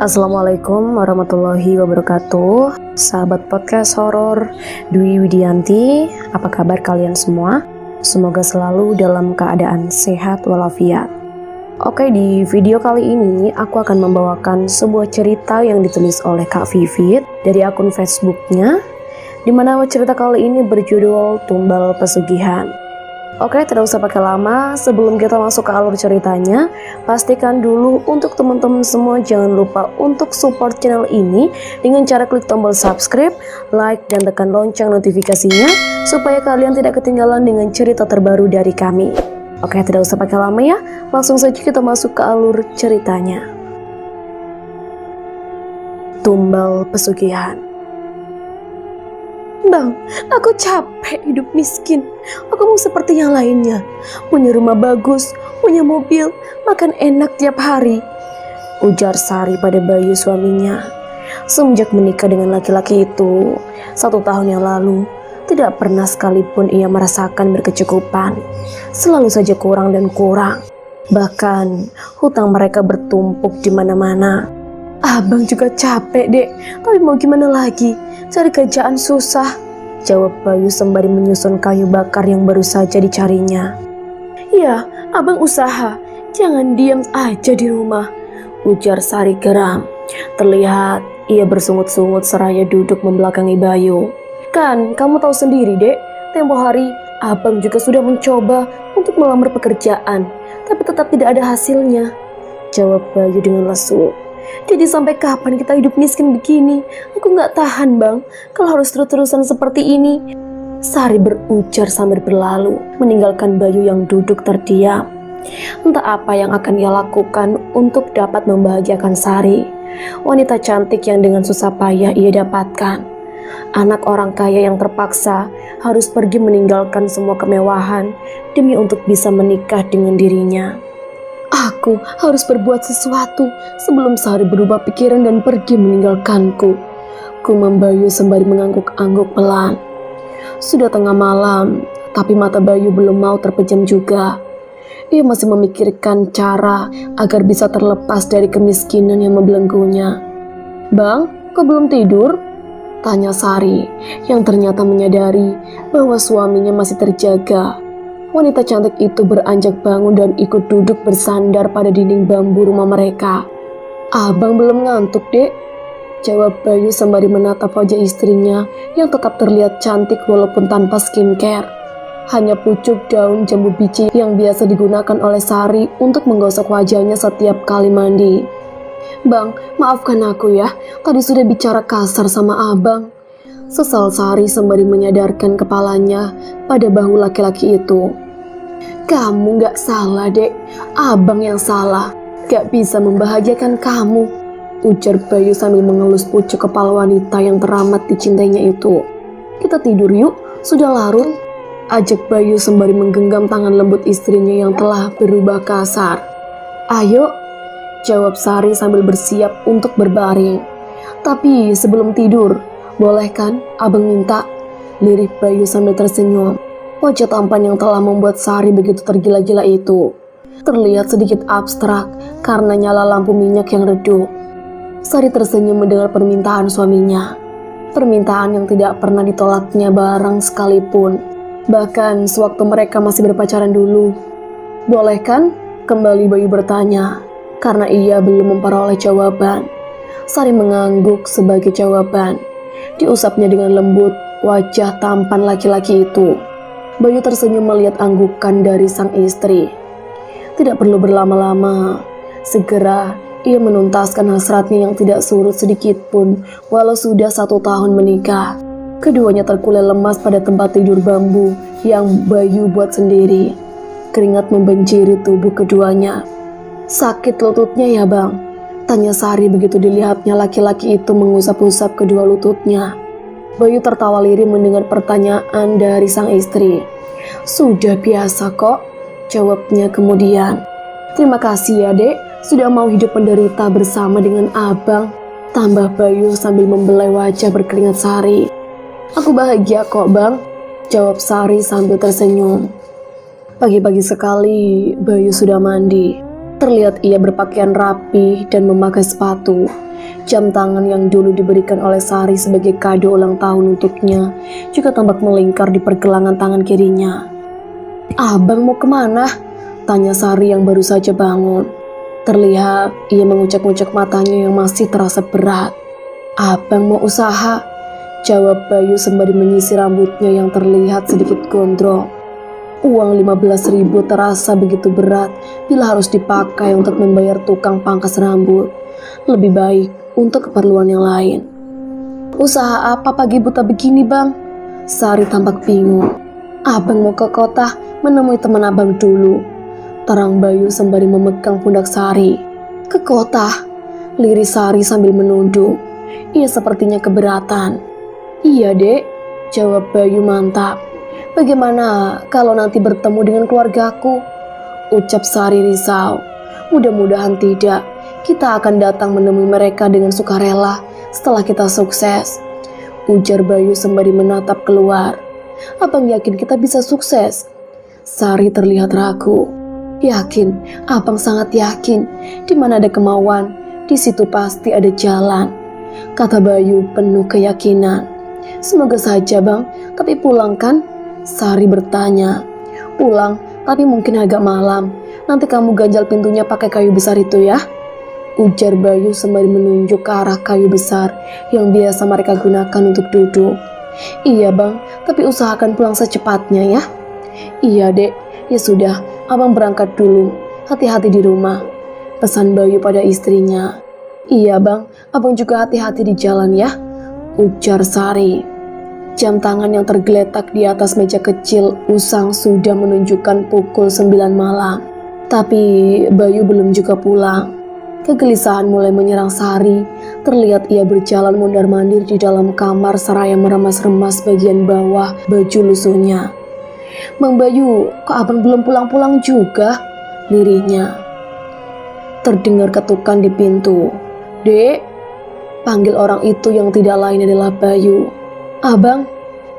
Assalamualaikum warahmatullahi wabarakatuh. Sahabat podcast horor Dwi Widianti, apa kabar kalian semua? Semoga selalu dalam keadaan sehat walafiat. Oke, di video kali ini aku akan membawakan sebuah cerita yang ditulis oleh Kak Vivit dari akun Facebooknya, di mana cerita kali ini berjudul Tumbal Pesugihan. Oke, tidak usah pakai lama, sebelum kita masuk ke alur ceritanya, pastikan dulu untuk teman-teman semua jangan lupa untuk support channel ini dengan cara klik tombol subscribe, like, dan tekan lonceng notifikasinya supaya kalian tidak ketinggalan dengan cerita terbaru dari kami. Oke, tidak usah pakai lama ya, langsung saja kita masuk ke alur ceritanya. Tumbal Pesugihan. Bang, aku capek hidup miskin. Aku mau seperti yang lainnya. Punya rumah bagus, punya mobil, makan enak tiap hari, ujar Sari pada Bayu suaminya. Semenjak menikah dengan laki-laki itu 1 tahun yang lalu, tidak pernah sekalipun ia merasakan berkecukupan. Selalu saja kurang dan kurang. Bahkan hutang mereka bertumpuk di mana-mana. Abang juga capek, Dek. Tapi mau gimana lagi? Cari kerjaan susah, jawab Bayu sembari menyusun kayu bakar yang baru saja dicarinya. Ya, abang usaha. Jangan diam aja di rumah, ujar Sari geram. Terlihat ia bersungut-sungut seraya duduk membelakangi Bayu. Kan, kamu tahu sendiri, Dek. Tempo hari, abang juga sudah mencoba untuk melamar pekerjaan, tapi tetap tidak ada hasilnya, jawab Bayu dengan lesu. Jadi sampai kapan kita hidup miskin begini? Aku nggak tahan, Bang, kalau harus terus-terusan seperti ini, Sari berujar sambil berlalu, meninggalkan Bayu yang duduk terdiam. Entah apa yang akan ia lakukan untuk dapat membahagiakan Sari, wanita cantik yang dengan susah payah ia dapatkan. Anak orang kaya yang terpaksa harus pergi meninggalkan semua kemewahan demi untuk bisa menikah dengan dirinya. Aku harus berbuat sesuatu sebelum Sari berubah pikiran dan pergi meninggalkanku, gumam Bayu sembari mengangguk-angguk pelan. Sudah tengah malam, tapi mata Bayu belum mau terpejam juga. Ia masih memikirkan cara agar bisa terlepas dari kemiskinan yang membelenggunya. Bang, kok belum tidur? Tanya Sari, yang ternyata menyadari bahwa suaminya masih terjaga. Wanita cantik itu beranjak bangun dan ikut duduk bersandar pada dinding bambu rumah mereka. Abang belum ngantuk, Dek, jawab Bayu sembari menatap wajah istrinya yang tetap terlihat cantik walaupun tanpa skincare. Hanya pucuk daun jambu biji yang biasa digunakan oleh Sari untuk menggosok wajahnya setiap kali mandi. Bang, maafkan aku ya, tadi sudah bicara kasar sama abang, sesal Sari sembari menyadarkan kepalanya pada bahu laki-laki itu. Kamu gak salah, Dek. Abang yang salah. Gak bisa membahagiakan kamu, ujar Bayu sambil mengelus pucuk kepala wanita yang teramat dicintainya itu. Kita tidur yuk, sudah larut, ajak Bayu sembari menggenggam tangan lembut istrinya yang telah berubah kasar. Ayo, jawab Sari sambil bersiap untuk berbaring. Tapi sebelum tidur, boleh kan abang minta? Lirih Bayu sambil tersenyum. Wajah tampan yang telah membuat Sari begitu tergila-gila itu terlihat sedikit abstrak karena nyala lampu minyak yang redup. Sari tersenyum mendengar permintaan suaminya. Permintaan yang tidak pernah ditolaknya barang sekalipun. Bahkan sewaktu mereka masih berpacaran dulu. Boleh kan? Kembali Bayu bertanya, karena ia belum memperoleh jawaban. Sari mengangguk sebagai jawaban. Diusapnya dengan lembut wajah tampan laki-laki itu. Bayu tersenyum melihat anggukan dari sang istri. Tidak perlu berlama-lama, segera ia menuntaskan hasratnya yang tidak surut sedikit pun walau sudah 1 tahun menikah. Keduanya terkulai lemas pada tempat tidur bambu yang Bayu buat sendiri. Keringat membanjiri tubuh keduanya. Sakit lututnya ya, Bang? Tanya Sari begitu dilihatnya laki-laki itu mengusap-usap kedua lututnya. Bayu tertawa lirih mendengar pertanyaan dari sang istri. Sudah biasa kok, jawabnya kemudian. Terima kasih ya, Dek, sudah mau hidup menderita bersama dengan abang, tambah Bayu sambil membelai wajah berkeringat Sari. Aku bahagia kok, Bang, jawab Sari sambil tersenyum. Pagi-pagi sekali Bayu sudah mandi. Terlihat ia berpakaian rapi dan memakai sepatu. Jam tangan yang dulu diberikan oleh Sari sebagai kado ulang tahun untuknya juga tampak melingkar di pergelangan tangan kirinya. "Abang mau kemana?" tanya Sari yang baru saja bangun. Terlihat ia mengucek-ngucek matanya yang masih terasa berat. "Abang mau usaha," jawab Bayu sembari menyisir rambutnya yang terlihat sedikit gondrong. Uang 15.000 terasa begitu berat bila harus dipakai untuk membayar tukang pangkas rambut. Lebih baik untuk keperluan yang lain. "Usaha apa pagi buta begini, Bang?" Sari tampak bingung. "Abang mau ke kota menemui teman abang dulu," terang Bayu sembari memegang pundak Sari. "Ke kota?" liris Sari sambil menunduk. Ia sepertinya keberatan. "Iya, Dek," jawab Bayu mantap. "Bagaimana kalau nanti bertemu dengan keluargaku?" ucap Sari risau. "Mudah-mudahan tidak. Kita akan datang menemui mereka dengan sukarela setelah kita sukses," ujar Bayu sembari menatap keluar. "Abang yakin kita bisa sukses?" Sari terlihat ragu. "Yakin, abang sangat yakin. Di mana ada kemauan, di situ pasti ada jalan," kata Bayu penuh keyakinan. "Semoga saja, Bang. Tapi pulang kan?" Sari bertanya. "Pulang, tapi mungkin agak malam. Nanti kamu ganjal pintunya pakai kayu besar itu ya," ujar Bayu sembari menunjuk ke arah kayu besar yang biasa mereka gunakan untuk duduk. "Iya, Bang, tapi usahakan pulang secepatnya ya." "Iya, Dek. Ya sudah, abang berangkat dulu. Hati-hati di rumah," pesan Bayu pada istrinya. "Iya, Bang, abang juga hati-hati di jalan ya," ujar Sari. Jam tangan yang tergeletak di atas meja kecil usang sudah menunjukkan pukul 9 malam. Tapi Bayu belum juga pulang. Kegelisahan mulai menyerang Sari. Terlihat ia berjalan mondar-mandir di dalam kamar seraya meremas-remas bagian bawah baju lusuhnya. "Bang Bayu, kok abang belum pulang-pulang juga?" lirihnya. Terdengar ketukan di pintu. "Dek," panggil orang itu yang tidak lain adalah Bayu. "Abang,"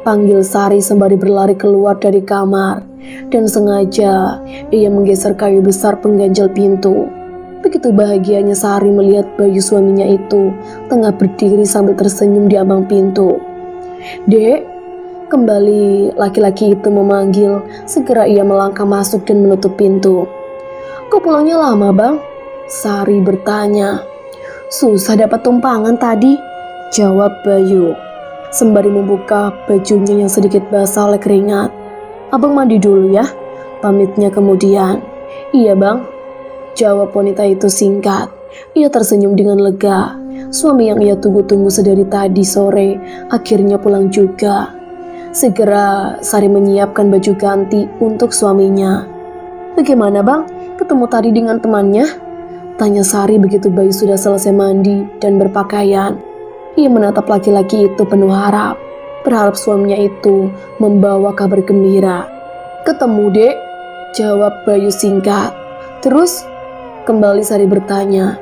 panggil Sari sembari berlari keluar dari kamar. Dan sengaja ia menggeser kayu besar pengganjal pintu. Begitu bahagianya Sari melihat Bayu suaminya itu tengah berdiri sambil tersenyum di ambang pintu. "Dek," kembali laki-laki itu memanggil. Segera ia melangkah masuk dan menutup pintu. "Kok pulangnya lama, Bang?" Sari bertanya. "Susah dapat tumpangan tadi," jawab Bayu sembari membuka bajunya yang sedikit basah oleh keringat. "Abang mandi dulu ya," pamitnya kemudian. "Iya, Bang," jawab wanita itu singkat. Ia tersenyum dengan lega. Suami yang ia tunggu-tunggu sedari tadi sore akhirnya pulang juga. Segera Sari menyiapkan baju ganti untuk suaminya. "Bagaimana, Bang? Ketemu tadi dengan temannya?" tanya Sari begitu Bayu sudah selesai mandi dan berpakaian. Ia menatap laki-laki itu penuh harap. Berharap suaminya itu membawa kabar gembira. "Ketemu, Dek," jawab Bayu singkat. "Terus?" kembali Sari bertanya.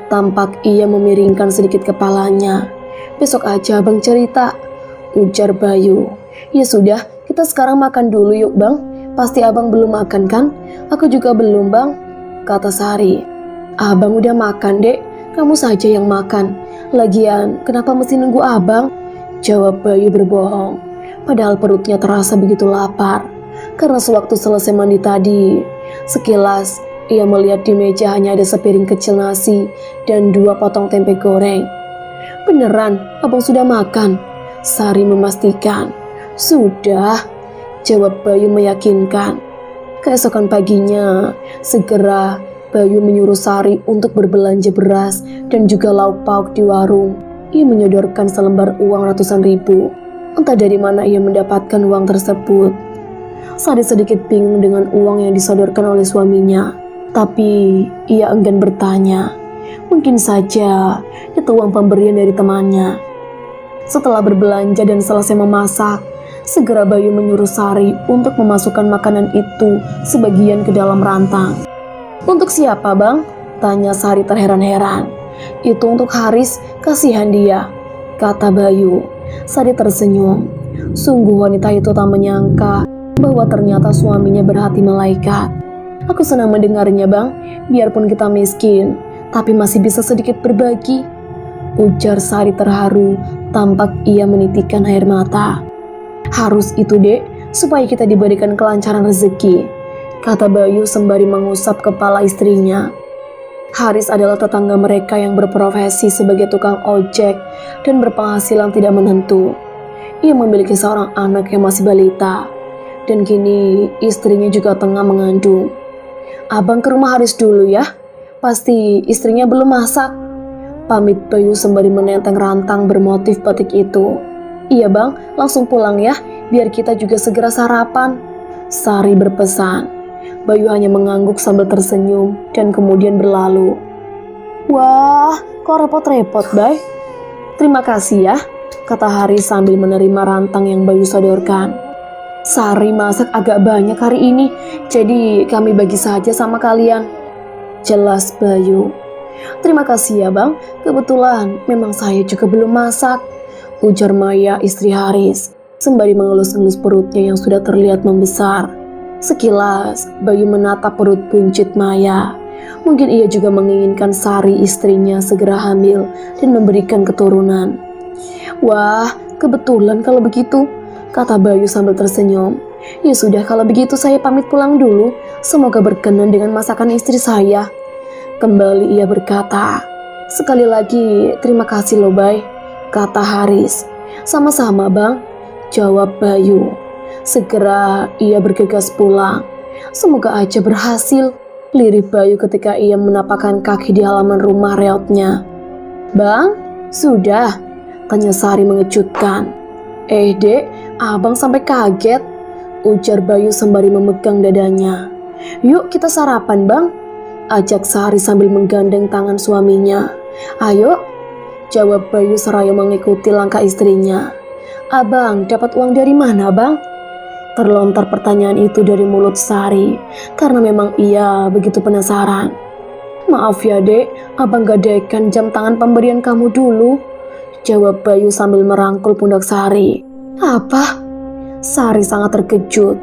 Tampak ia memiringkan sedikit kepalanya. "Besok aja Bang cerita," ujar Bayu. "Ya sudah, kita sekarang makan dulu yuk, Bang. Pasti abang belum makan kan?" "Aku juga belum, Bang," kata Sari. "Abang udah makan, Dek. Kamu saja yang makan. Lagian, kenapa mesti nunggu abang?" jawab Bayu berbohong. Padahal perutnya terasa begitu lapar. Karena sewaktu selesai mandi tadi, sekilas ia melihat di meja hanya ada sepiring kecil nasi dan 2 potong tempe goreng. "Beneran, abang sudah makan?" Sari memastikan. "Sudah," jawab Bayu meyakinkan. Keesokan paginya, segera Bayu menyuruh Sari untuk berbelanja beras dan juga lauk pauk di warung. Ia menyodorkan selembar uang ratusan ribu. Entah dari mana ia mendapatkan uang tersebut. Sari sedikit bingung dengan uang yang disodorkan oleh suaminya. Tapi ia enggan bertanya. Mungkin saja itu uang pemberian dari temannya. Setelah berbelanja dan selesai memasak, segera Bayu menyuruh Sari untuk memasukkan makanan itu sebagian ke dalam rantang. "Untuk siapa, Bang?" tanya Sari terheran-heran. "Itu untuk Haris, kasihan dia," kata Bayu. Sari tersenyum. Sungguh wanita itu tak menyangka bahwa ternyata suaminya berhati malaikat. Aku senang mendengarnya, Bang. Biarpun kita miskin, tapi masih bisa sedikit berbagi, ujar Sari terharu. Tampak ia menitikkan air mata. Harus itu, Dek, supaya kita diberikan kelancaran rezeki, kata Bayu sembari mengusap kepala istrinya. Haris adalah tetangga mereka yang berprofesi sebagai tukang ojek dan berpenghasilan tidak menentu. Ia memiliki seorang anak yang masih balita, dan kini istrinya juga tengah mengandung. Abang ke rumah Haris dulu ya, pasti istrinya belum masak, pamit Bayu sembari menenteng rantang bermotif batik itu. Iya bang, langsung pulang ya, biar kita juga segera sarapan, Sari berpesan. Bayu hanya mengangguk sambil tersenyum dan kemudian berlalu. Wah, kok repot-repot, Bay? Terima kasih ya, kata Haris sambil menerima rantang yang Bayu sodorkan. Sari masak agak banyak hari ini, jadi kami bagi saja sama kalian, jelas Bayu. Terima kasih ya bang, kebetulan memang saya juga belum masak, ujar Maya istri Haris, sembari mengelus-elus perutnya yang sudah terlihat membesar. Sekilas, Bayu menatap perut buncit Maya. Mungkin ia juga menginginkan Sari istrinya segera hamil dan memberikan keturunan. Wah, kebetulan kalau begitu, kata Bayu sambil tersenyum. Ya sudah, kalau begitu saya pamit pulang dulu. Semoga berkenan dengan masakan istri saya. Kembali ia berkata. Sekali lagi, terima kasih loh, Bay, kata Haris. Sama-sama, Bang, jawab Bayu. Segera ia bergegas pulang. Semoga aja berhasil, lirih Bayu ketika ia menapakkan kaki di halaman rumah reotnya. Bang, sudah? Tanya Sari mengejutkan. Dek, abang sampai kaget, ujar Bayu sembari memegang dadanya. Yuk kita sarapan bang, ajak Sari sambil menggandeng tangan suaminya. Ayo, jawab Bayu seraya mengikuti langkah istrinya. Abang dapat uang dari mana bang? Terlontar pertanyaan itu dari mulut Sari, karena memang ia begitu penasaran. Maaf ya dek, abang gadaikan jam tangan pemberian kamu dulu, jawab Bayu sambil merangkul pundak Sari. Apa? Sari sangat terkejut.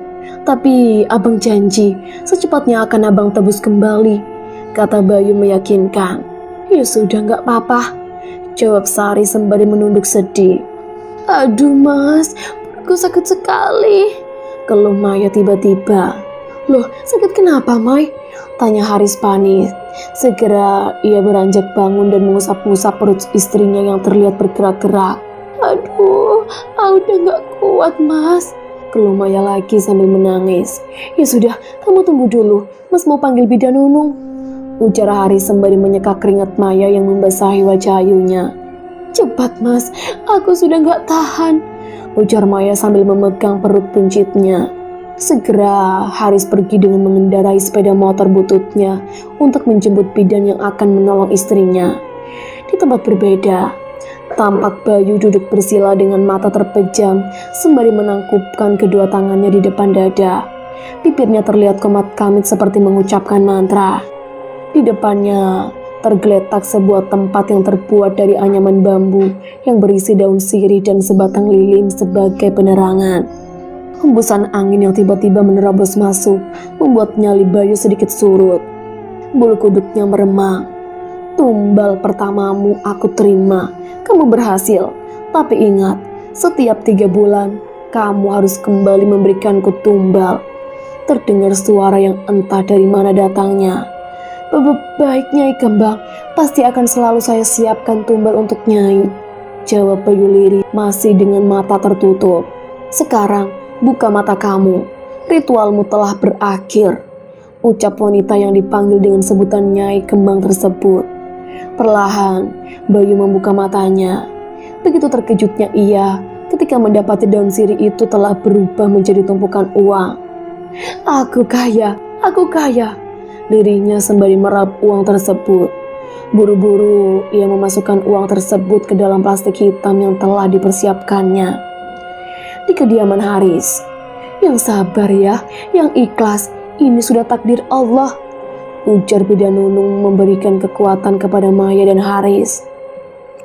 Tapi abang janji secepatnya akan abang tebus kembali, kata Bayu meyakinkan. Ya sudah gak apa-apa, jawab Sari sembari menunduk sedih. Aduh mas, perutku sakit sekali, keluh Maya tiba-tiba. Loh, sakit kenapa Mai? Tanya Haris panik. Segera ia beranjak bangun dan mengusap-ngusap perut istrinya yang terlihat bergerak-gerak. Aduh, udah gak kuat mas, keluh Maya lagi sambil menangis. Ya sudah, kamu tunggu dulu, mas mau panggil bidan Nunung, ujar Haris sembari menyeka keringat Maya yang membasahi wajah ayunya. Cepat mas, aku sudah gak tahan, ujar Maya sambil memegang perut buncitnya. Segera Haris pergi dengan mengendarai sepeda motor bututnya untuk menjemput bidan yang akan menolong istrinya. Di tempat berbeda, tampak Bayu duduk bersila dengan mata terpejam sembari menangkupkan kedua tangannya di depan dada. Bibirnya terlihat komat-kamit seperti mengucapkan mantra. Di depannya tergeletak sebuah tempat yang terbuat dari anyaman bambu yang berisi daun sirih dan sebatang lilin sebagai penerangan. Hembusan angin yang tiba-tiba menerobos masuk membuat nyali Bayu sedikit surut. Bulu kuduknya meremang. Tumbal pertamamu aku terima, kamu berhasil. Tapi ingat, setiap 3 bulan kamu harus kembali memberikanku tumbal. Terdengar suara yang entah dari mana datangnya. Baik Nyai Kembang, pasti akan selalu saya siapkan tumbal untuk Nyai, jawab Bayu lirih masih dengan mata tertutup. Sekarang buka mata kamu, ritualmu telah berakhir, ucap wanita yang dipanggil dengan sebutan Nyai Kembang tersebut. Perlahan, Bayu membuka matanya. Begitu terkejutnya ia ketika mendapati daun sirih itu telah berubah menjadi tumpukan uang. Aku kaya, lirihnya sembari merap uang tersebut. Buru-buru ia memasukkan uang tersebut ke dalam plastik hitam yang telah dipersiapkannya. Di kediaman Haris. Yang sabar ya, yang ikhlas, ini sudah takdir Allah, ujar bidan Nunung memberikan kekuatan kepada Maya dan Haris.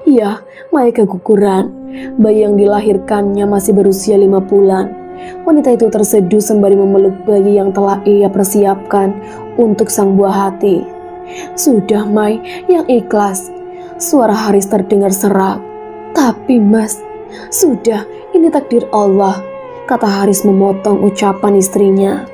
Iya, Maya keguguran. Bayi yang dilahirkannya masih berusia 5 bulan. Wanita itu terseduh sembari memeluk bayi yang telah ia persiapkan untuk sang buah hati. "Sudah, Mai, yang ikhlas." Suara Haris terdengar serak. "Tapi Mas, sudah, ini takdir Allah," kata Haris memotong ucapan istrinya.